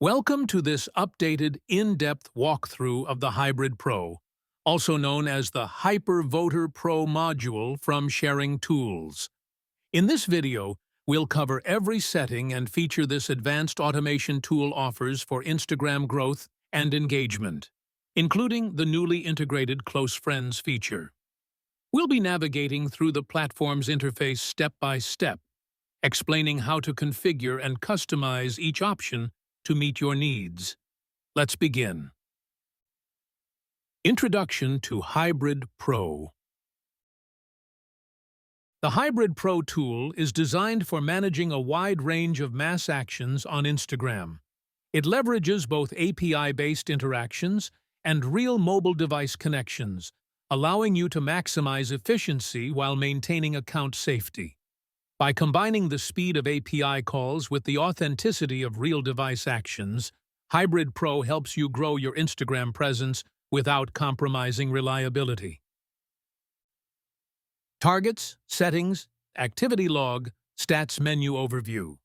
Welcome to this updated, in-depth walkthrough of the Hybrid Pro, also known as the Hypervoter Pro module from Sharing Tools. In this video, we'll cover every setting and feature this advanced automation tool offers for Instagram growth and engagement, including the newly integrated Close Friends feature. We'll be navigating through the platform's interface step by step, explaining how to configure and customize each option to meet your needs. Let's begin. Introduction to Hybrid Pro. The Hybrid Pro tool is designed for managing a wide range of mass actions on Instagram. It leverages both API-based interactions and real mobile device connections, allowing you to maximize efficiency while maintaining account safety. By combining the speed of API calls with the authenticity of real device actions, Hybrid Pro helps you grow your Instagram presence without compromising reliability. Targets, Settings, Activity Log, Stats Menu Overview.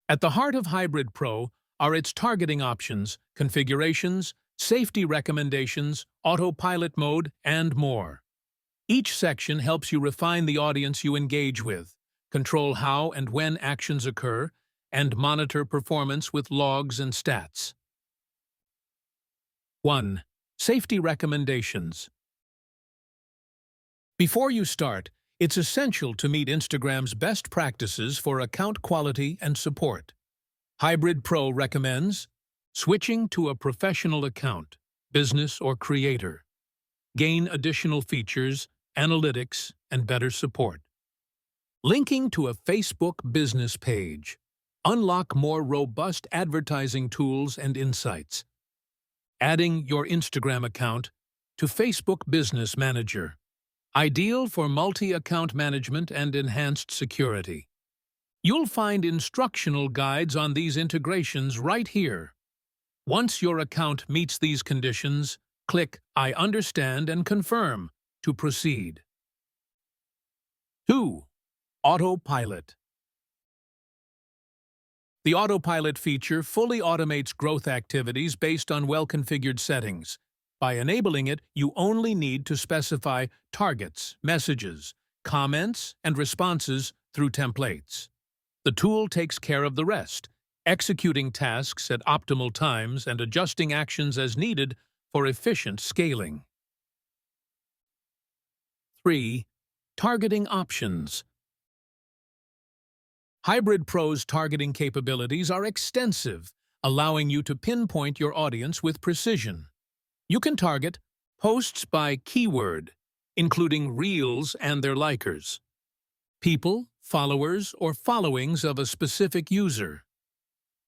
At the heart of Hybrid Pro are its targeting options, configurations, safety recommendations, autopilot mode, and more. Each section helps you refine the audience you engage with, control how and when actions occur, and monitor performance with logs and stats. 1. Safety recommendations. Before you start, it's essential to meet Instagram's best practices for account quality and support. Hybrid Pro recommends switching to a professional account, business or creator. Gain additional features, analytics, and better support. Linking to a Facebook business page. Unlock more robust advertising tools and insights. Adding your Instagram account to Facebook Business Manager. Ideal for multi-account management and enhanced security. You'll find instructional guides on these integrations right here. Once your account meets these conditions, click I understand and confirm to proceed. 2. Autopilot. The Autopilot feature fully automates growth activities based on well-configured settings. By enabling it, you only need to specify targets, messages, comments, and responses through templates. The tool takes care of the rest, executing tasks at optimal times and adjusting actions as needed for efficient scaling. 3. Targeting options. Hybrid Pro's targeting capabilities are extensive, allowing you to pinpoint your audience with precision. You can target posts by keyword, including Reels and their likers, people, followers, or followings of a specific user,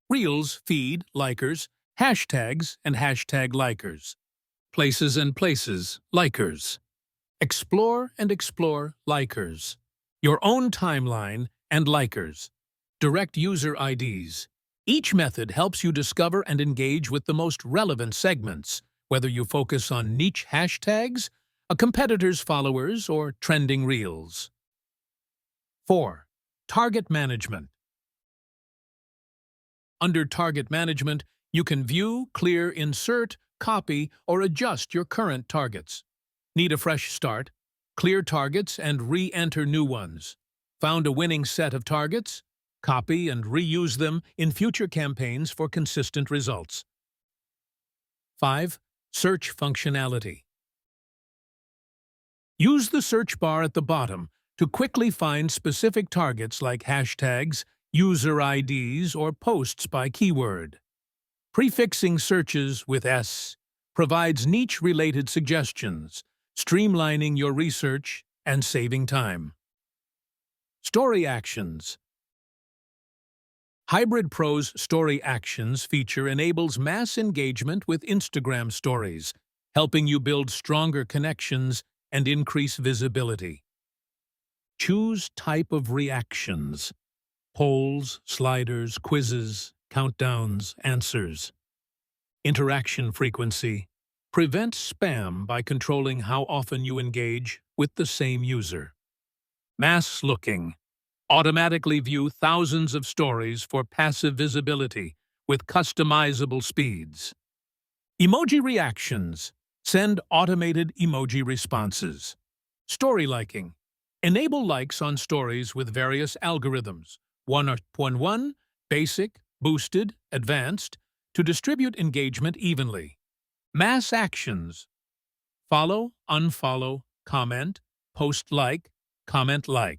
Reels, feed, likers, hashtags, and hashtag likers, places and places, likers, explore and explore, likers, your own timeline, and likers, direct user IDs. Each method helps you discover and engage with the most relevant segments, whether you focus on niche hashtags, a competitor's followers, or trending reels. 4. Target management. Under Target Management, you can view, clear, insert, copy, or adjust your current targets. Need a fresh start? Clear targets and re-enter new ones. Found a winning set of targets? Copy and reuse them in future campaigns for consistent results. 5. Search functionality. Use the search bar at the bottom to quickly find specific targets like hashtags, user IDs, or posts by keyword. Prefixing searches with S provides niche-related suggestions, streamlining your research and saving time. Story Actions. Hybrid Pro's Story Actions feature enables mass engagement with Instagram stories, helping you build stronger connections and increase visibility. Choose type of reactions: polls, sliders, quizzes, countdowns, answers. Interaction frequency. Prevent spam by controlling how often you engage with the same user. Mass looking. Automatically view thousands of stories for passive visibility with customizable speeds. Emoji reactions. Send automated emoji responses. Story liking. Enable likes on stories with various algorithms, 1.1, basic, boosted, advanced, to distribute engagement evenly. Mass actions. Follow, unfollow, comment, post like, comment like.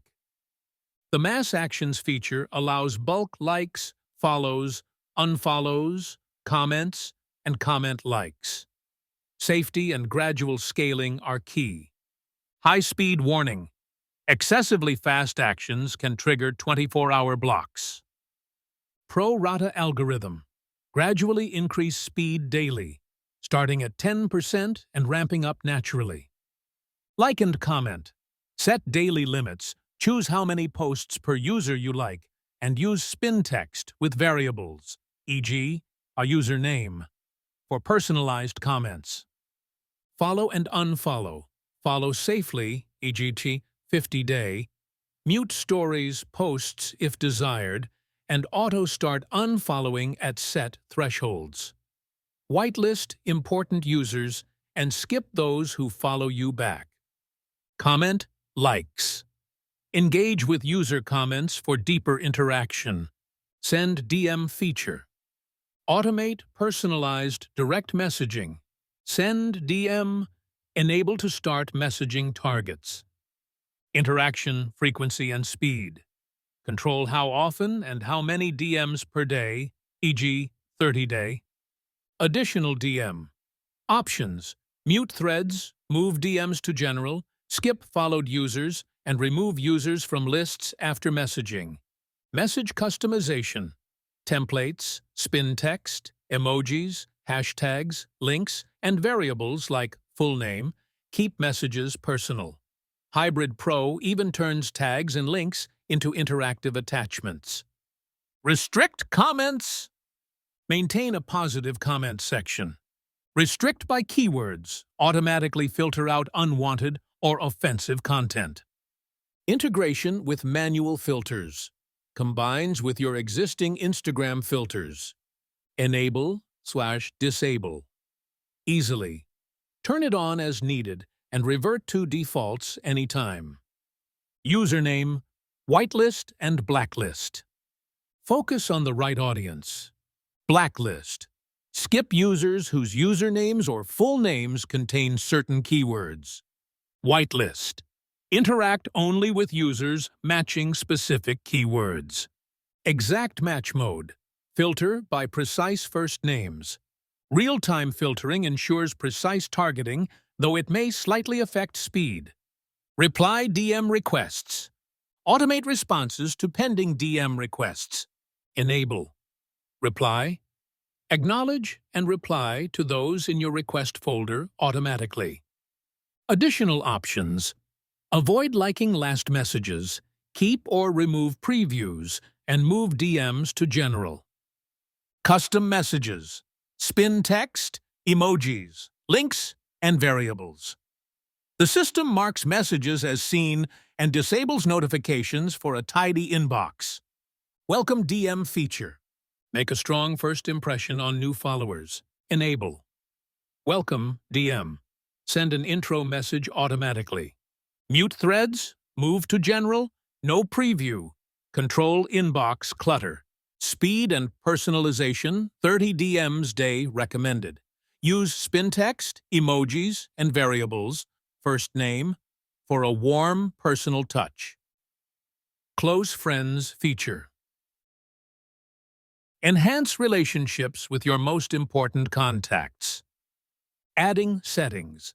The Mass Actions feature allows bulk likes, follows, unfollows, comments, and comment likes. Safety and gradual scaling are key. High-speed warning. Excessively fast actions can trigger 24-hour blocks. Pro Rata algorithm. Gradually increase speed daily, starting at 10% and ramping up naturally. Like and comment. Set daily limits. Choose how many posts per user you like, and use spintext with variables, e.g., a username, for personalized comments. Follow and unfollow. Follow safely, e.g., 50-day. Mute stories, posts if desired, and auto-start unfollowing at set thresholds. Whitelist important users and skip those who follow you back. Comment, likes. Engage with user comments for deeper interaction. Send DM feature. Automate personalized direct messaging. Send DM. Enable to start messaging targets. Interaction, frequency, and speed. Control how often and how many DMs per day, e.g., 30-day. Additional DM. Options. Mute threads, move DMs to general, skip followed users, and remove users from lists after messaging. Message customization. Templates, spin text, emojis, hashtags, links, and variables like full name keep messages personal. Hybrid Pro even turns tags and links into interactive attachments. Restrict comments. Maintain a positive comment section. Restrict by keywords. Automatically filter out unwanted or offensive content. Integration with manual filters. Combines with your existing Instagram filters. Enable/disable. Easily. Turn it on as needed and revert to defaults anytime. Username, whitelist and blacklist. Focus on the right audience. Blacklist. Skip users whose usernames or full names contain certain keywords. Whitelist. Interact only with users matching specific keywords. Exact match mode. Filter by precise first names. Real-time filtering ensures precise targeting, though it may slightly affect speed. Reply DM requests. Automate responses to pending DM requests. Enable. Reply. Acknowledge and reply to those in your request folder automatically. Additional options. Avoid liking last messages, keep or remove previews, and move DMs to general. Custom messages. Spin text, emojis, links, and variables. The system marks messages as seen and disables notifications for a tidy inbox. Welcome DM feature. Make a strong first impression on new followers. Enable. Welcome DM. Send an intro message automatically. Mute threads, move to general, no preview. Control inbox clutter. Speed and personalization, 30 DMs day recommended. Use spin text, emojis, and variables, first name, for a warm, personal touch. Close Friends feature. Enhance relationships with your most important contacts. Adding settings.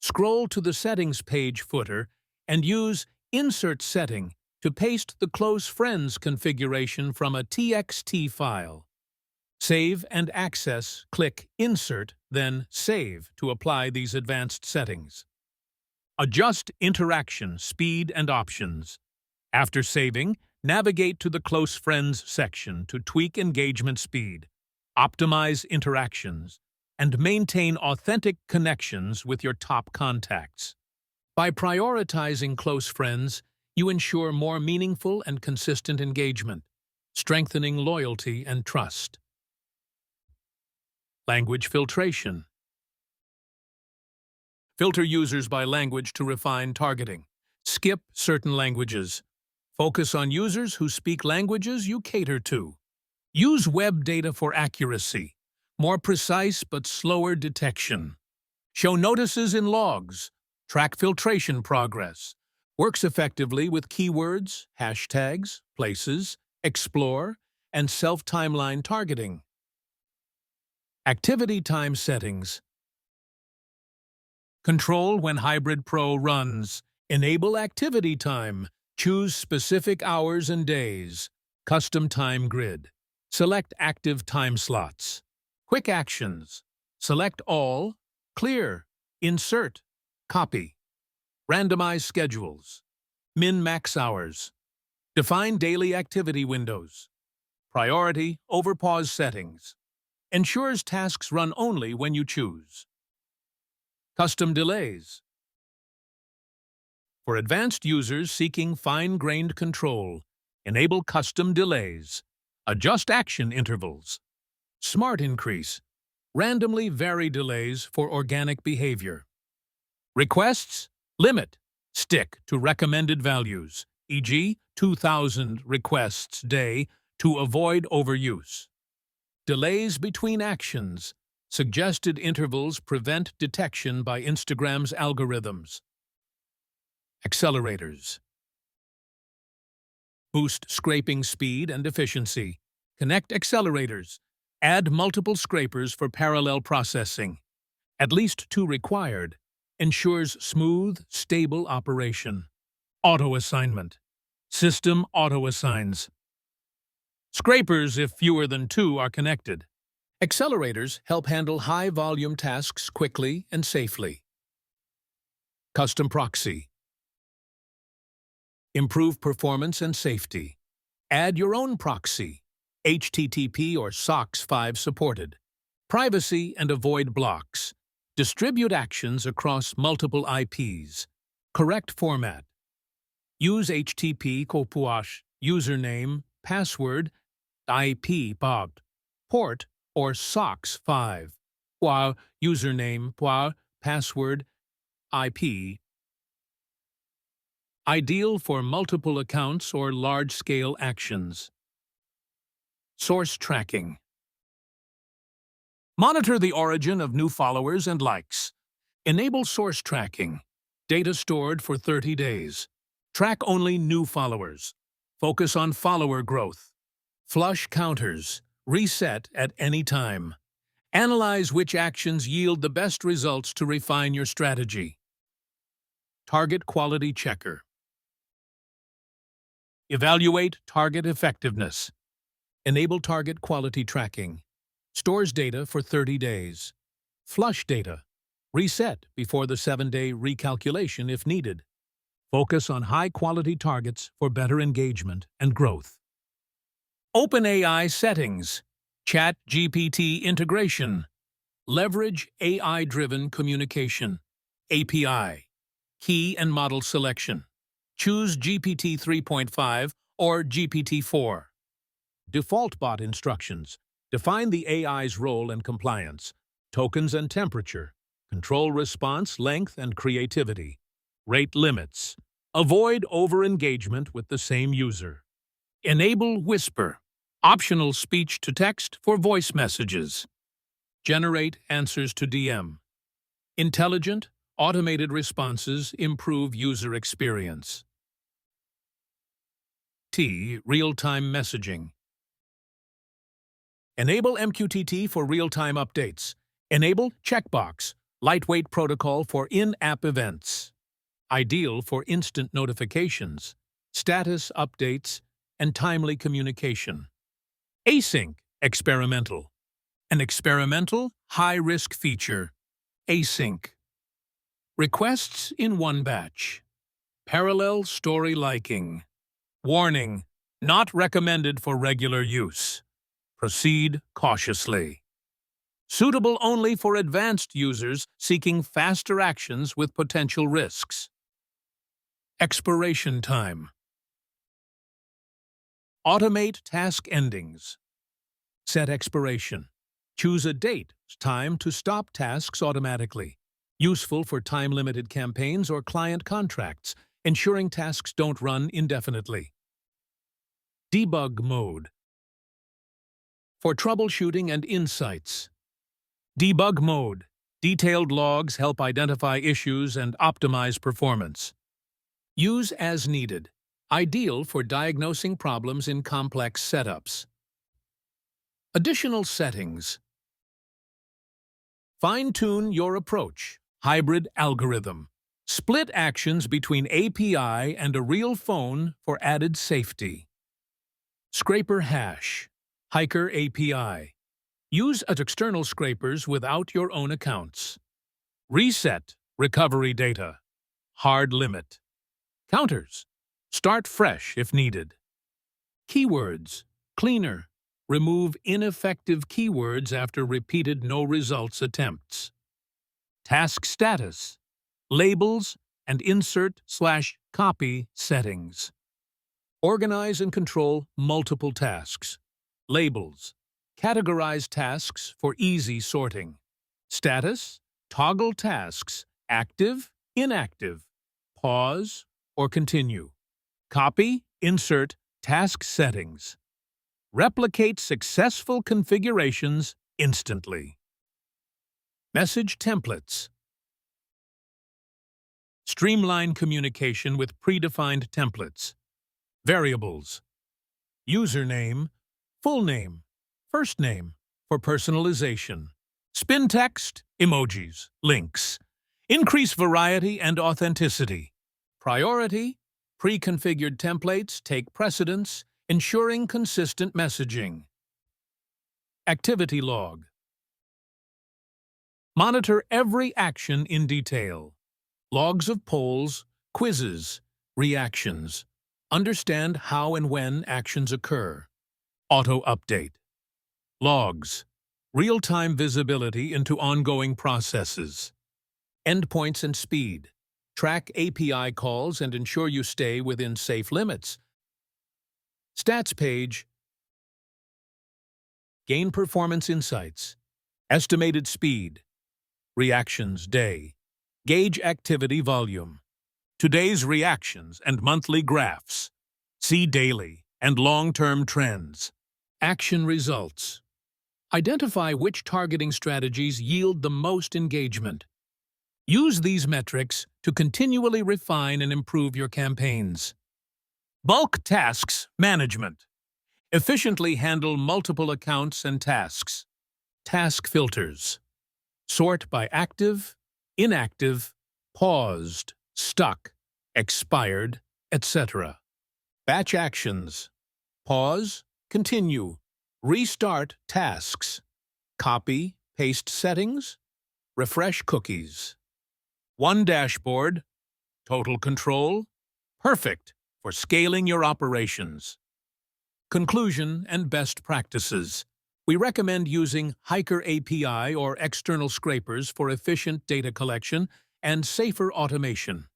Scroll to the Settings page footer and use Insert Setting to paste the Close Friends configuration from a TXT file. Save and access, click Insert, then Save to apply these advanced settings. Adjust interaction, speed, and options. After saving, navigate to the Close Friends section to tweak engagement speed, optimize interactions, and maintain authentic connections with your top contacts. By prioritizing close friends, You ensure more meaningful and consistent engagement, strengthening loyalty and trust. Language filtration. Filter users by language to refine targeting. Skip certain languages. Focus on users who speak languages you cater to. Use web data for accuracy, more precise but slower detection. Show notices in logs. Track filtration progress. Works effectively with keywords, hashtags, places, explore, and self-timeline targeting. Activity time settings. Control when Hybrid Pro runs. Enable activity time. Choose specific hours and days. Custom time grid. Select active time slots. Quick actions. Select all. Clear. Insert. Copy. Randomize schedules. Min-max hours. Define daily activity windows. Priority over pause settings. Ensures tasks run only when you choose. Custom delays. For advanced users seeking fine-grained control, enable custom delays. Adjust action intervals. Smart increase. Randomly vary delays for organic behavior. Requests. Limit. Stick to recommended values, e.g., 2,000 requests day to avoid overuse. Delays between actions. Suggested intervals prevent detection by Instagram's algorithms. Accelerators. Boost scraping speed and efficiency. Connect accelerators. Add multiple scrapers for parallel processing. At least 2 required. Ensures smooth, stable operation. Auto-assignment. System auto-assigns. Scrapers if fewer than 2 are connected. Accelerators help handle high-volume tasks quickly and safely. Custom proxy. Improve performance and safety. Add your own proxy. HTTP or SOCKS 5 supported. Privacy and avoid blocks. Distribute actions across multiple IPs. Correct format. Use HTTP kopuash, username, password, IP bogged, port, or SOCKS 5, while username, while password, IP. Ideal for multiple accounts or large-scale actions. Source tracking. Monitor the origin of new followers and likes. Enable source tracking. Data stored for 30 days. Track only new followers. Focus on follower growth. Flush counters. Reset at any time. Analyze which actions yield the best results to refine your strategy. Target quality checker. Evaluate target effectiveness. Enable target quality tracking. Stores data for 30 days. Flush data. Reset before the 7-day recalculation if needed. Focus on high-quality targets for better engagement and growth. OpenAI settings. Chat GPT integration. Leverage AI-driven communication. API. Key and model selection. Choose GPT 3.5 or GPT 4. Default bot instructions. Define the AI's role and compliance. Tokens and temperature. Control response, length, and creativity. Rate limits. Avoid over-engagement with the same user. Enable whisper. Optional speech-to-text for voice messages. Generate answers to DM. Intelligent, automated responses improve user experience. Real-time messaging. Enable MQTT for real-time updates. Enable checkbox, lightweight protocol for in-app events. Ideal for instant notifications, status updates, and timely communication. Async, experimental. An experimental, high-risk feature. Async. Requests in one batch. Parallel story liking. Warning, not recommended for regular use. Proceed cautiously. Suitable only for advanced users seeking faster actions with potential risks. Expiration time. Automate task endings. Set expiration. Choose a date, time to stop tasks automatically. Useful for time-limited campaigns or client contracts, ensuring tasks don't run indefinitely. Debug mode. For troubleshooting and insights. Debug mode. Detailed logs help identify issues and optimize performance. Use as needed. Ideal for diagnosing problems in complex setups. Additional settings. Fine-tune your approach. Hybrid algorithm. Split actions between API and a real phone for added safety. Scraper hash. Hiker API. Use external scrapers without your own accounts. Reset recovery data. Hard limit. Counters. Start fresh if needed. Keywords. Cleaner. Remove ineffective keywords after repeated no results attempts. Task status. Labels and insert/copy settings. Organize and control multiple tasks. Labels. Categorize tasks for easy sorting. Status. Toggle tasks active, inactive, pause, or continue. Copy, insert, task settings. Replicate successful configurations instantly. Message templates. Streamline communication with predefined templates. Variables. Username, full name, first name for personalization. Spintext, emojis, links. Increase variety and authenticity. Priority, pre-configured templates take precedence, ensuring consistent messaging. Activity log. Monitor every action in detail. Logs of polls, quizzes, reactions. Understand how and when actions occur. Auto-update. Logs. Real-time visibility into ongoing processes. Endpoints and speed. Track API calls and ensure you stay within safe limits. Stats page. Gain performance insights. Estimated speed. Reactions day. Gauge activity volume. Today's reactions and monthly graphs. See daily and long-term trends. Action results. Identify which targeting strategies yield the most engagement. Use these metrics to continually refine and improve your campaigns. Bulk tasks management. Efficiently handle multiple accounts and tasks. Task filters. Sort by active, inactive, paused, stuck, expired, etc. Batch actions. Pause, continue, restart tasks. Copy, paste settings, refresh cookies. One dashboard, total control, perfect for scaling your operations. Conclusion and best practices. We recommend using Hiker API or external scrapers for efficient data collection and safer automation.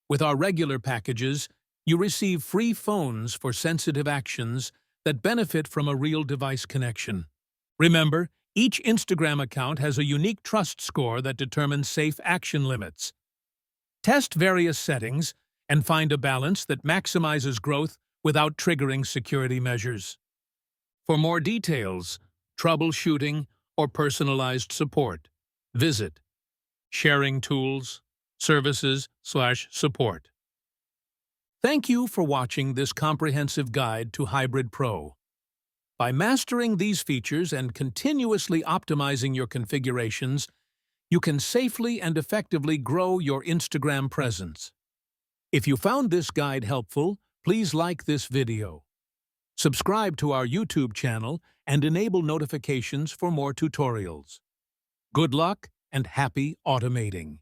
With our regular packages, you receive free phones for sensitive actions that benefit from a real device connection. Remember, each Instagram account has a unique trust score that determines safe action limits. Test various settings and find a balance that maximizes growth without triggering security measures. For more details, troubleshooting, or personalized support, visit Sharing Tools, Services/Support. Thank you for watching this comprehensive guide to Hybrid Pro. By mastering these features and continuously optimizing your configurations, you can safely and effectively grow your Instagram presence. If you found this guide helpful, please like this video. Subscribe to our YouTube channel and enable notifications for more tutorials. Good luck and happy automating!